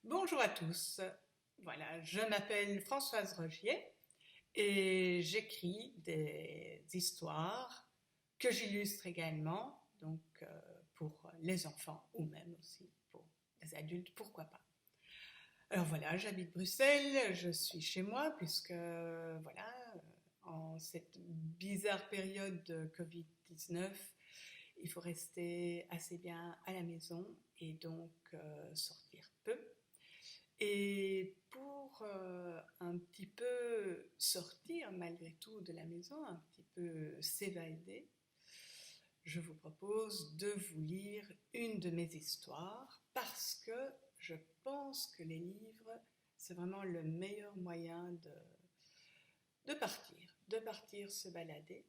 Bonjour à tous. Voilà, je m'appelle Françoise Rogier et j'écris des histoires que j'illustre également, donc pour les enfants ou même aussi pour les adultes, pourquoi pas. Alors voilà, j'habite Bruxelles, je suis chez moi puisque voilà, en cette bizarre période de Covid-19, il faut rester assez bien à la maison et donc sortir peu. Et pour un petit peu sortir malgré tout de la maison, un petit peu s'évader, je vous propose de vous lire une de mes histoires parce que je pense que les livres, c'est vraiment le meilleur moyen de partir se balader.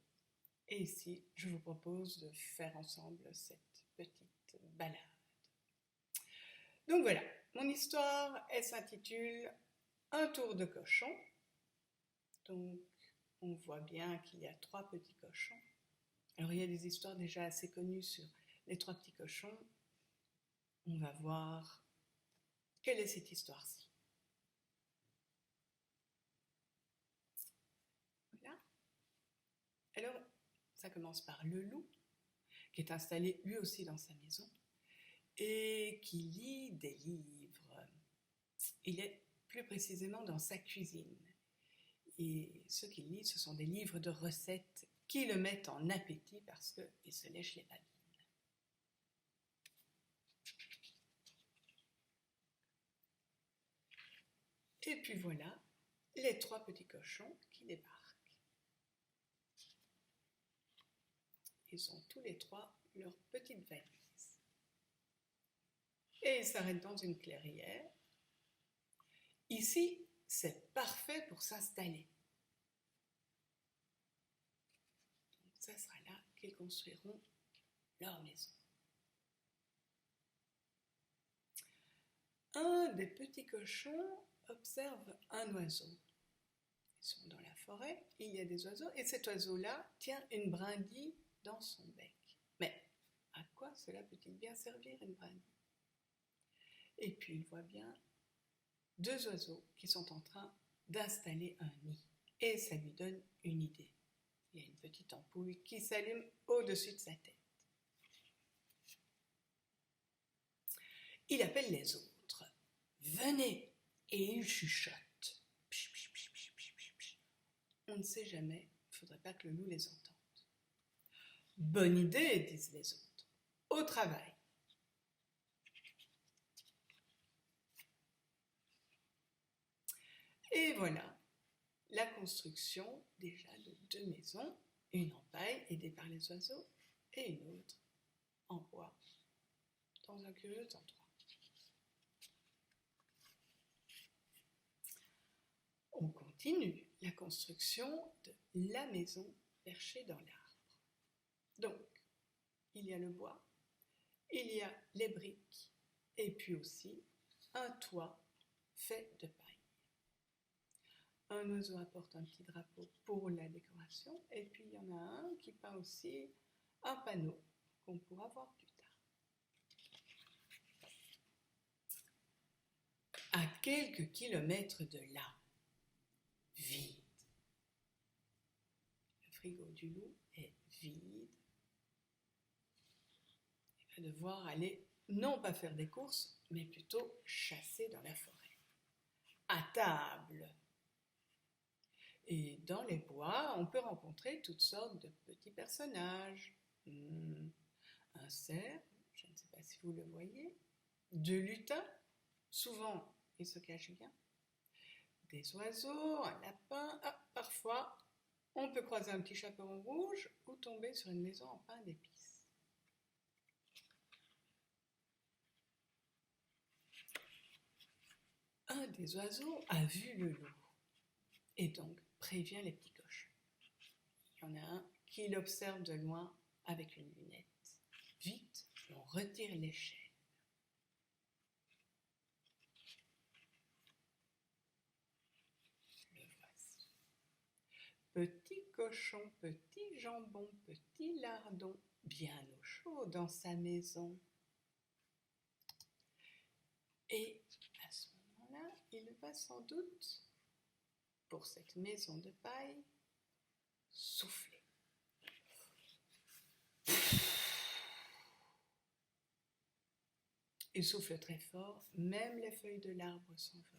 Et ici, je vous propose de faire ensemble cette petite balade. Donc voilà, mon histoire, elle s'intitule Un tour de cochon. Donc on voit bien qu'il y a trois petits cochons. Alors il y a des histoires déjà assez connues sur les trois petits cochons. On va voir quelle est cette histoire-ci. Voilà. Alors ça commence par le loup, qui est installé lui aussi dans sa maison et qui lit des livres. Il est plus précisément dans sa cuisine. Et ce qu'il lit, ce sont des livres de recettes qui le mettent en appétit parce qu'il se lèche les babines. Et puis voilà, les trois petits cochons qui débarquent. Ils ont tous les trois leur petite valise. Et ils s'arrêtent dans une clairière. Ici, c'est parfait pour s'installer. Donc ça sera là qu'ils construiront leur maison. Un des petits cochons observe un oiseau. Ils sont dans la forêt, il y a des oiseaux, et cet oiseau-là tient une brindille dans son bec. Mais à quoi cela peut-il bien servir, une brindille? Et puis il voit bien deux oiseaux qui sont en train d'installer un nid. Et ça lui donne une idée. Il y a une petite ampoule qui s'allume au-dessus de sa tête. Il appelle les autres. Venez! Et il chuchote. On ne sait jamais, il ne faudrait pas que le loup les entende. Bonne idée, disent les autres. Au travail. Et voilà la construction déjà de deux maisons, une en paille aidée par les oiseaux et une autre en bois dans un curieux endroit. On continue la construction de la maison perchée dans l'arbre. Donc, il y a le bois, il y a les briques et puis aussi un toit fait de paille. Un oiseau apporte un petit drapeau pour la décoration et puis il y en a un qui peint aussi un panneau qu'on pourra voir plus tard. À quelques kilomètres de là, vide. Le frigo du loup est vide. Il va devoir aller non pas faire des courses, mais plutôt chasser dans la forêt. À table. Et dans les bois, on peut rencontrer toutes sortes de petits personnages. Un cerf, je ne sais pas si vous le voyez, deux lutins, souvent ils se cachent bien, des oiseaux, un lapin, parfois on peut croiser un petit chaperon rouge ou tomber sur une maison en pain d'épices. Un des oiseaux a vu le loup et donc prévient les petits cochons. Il y en a un qui l'observe de loin avec une lunette. Vite, on retire l'échelle. Le voici. Petit cochon, petit jambon, petit lardon, bien au chaud dans sa maison. Et à ce va sans doute, pour cette maison de paille, souffler. Il souffle très fort, même les feuilles de l'arbre s'envolent.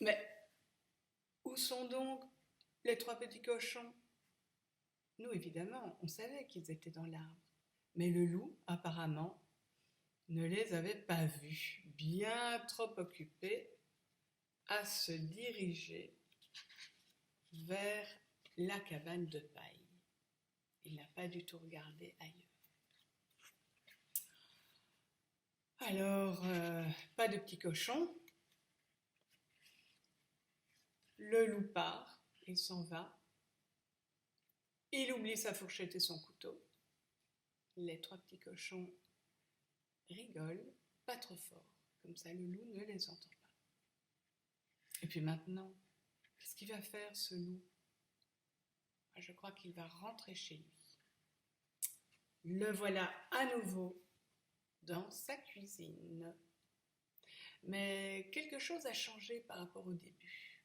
Mais où sont donc les 3 petits cochons? Nous, évidemment, on savait qu'ils étaient dans l'arbre. Mais le loup, apparemment, ne les avait pas vus, bien trop occupé à se diriger vers la cabane de paille. Il n'a pas du tout regardé ailleurs. Alors, pas de petits cochons. Le loup part, il s'en va. Il oublie sa fourchette et son couteau. Les 3 petits cochons rigolent, pas trop fort. Comme ça, le loup ne les entend pas. Et puis maintenant, qu'est-ce qu'il va faire, ce loup? Je crois qu'il va rentrer chez lui. Le voilà à nouveau dans sa cuisine. Mais quelque chose a changé par rapport au début.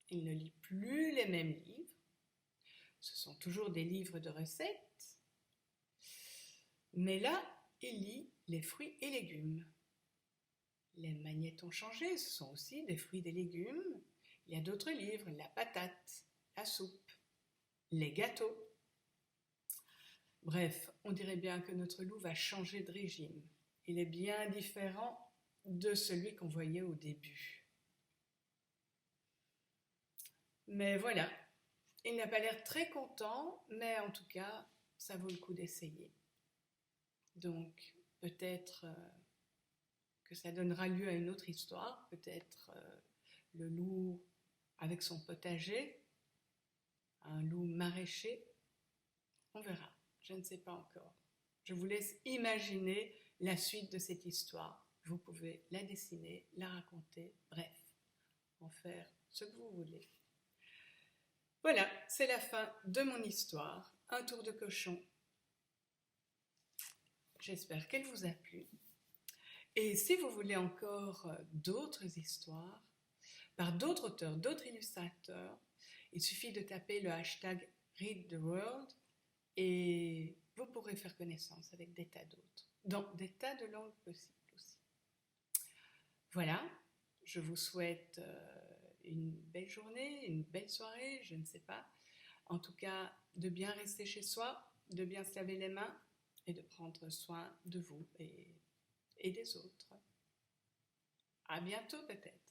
Il ne lit plus les mêmes livres. Ce sont toujours des livres de recettes. Mais là, il lit les fruits et légumes. Les magnettes ont changé, ce sont aussi des fruits et des légumes. Il y a d'autres livres, la patate, la soupe, les gâteaux. Bref, on dirait bien que notre loup va changer de régime. Il est bien différent de celui qu'on voyait au début. Mais voilà, il n'a pas l'air très content, mais en tout cas, ça vaut le coup d'essayer. Donc, peut-être que ça donnera lieu à une autre histoire, peut-être le loup avec son potager, un loup maraîcher, on verra, je ne sais pas encore. Je vous laisse imaginer la suite de cette histoire. Vous pouvez la dessiner, la raconter, bref, en faire ce que vous voulez. Voilà, c'est la fin de mon histoire, un tour de cochon. J'espère qu'elle vous a plu. Et si vous voulez encore d'autres histoires, par d'autres auteurs, d'autres illustrateurs, il suffit de taper le hashtag Read the World et vous pourrez faire connaissance avec des tas d'autres, dans des tas de langues possibles aussi. Voilà, je vous souhaite une belle journée, une belle soirée, je ne sais pas. En tout cas, de bien rester chez soi, de bien se laver les mains et de prendre soin de vous et des autres. À bientôt peut-être.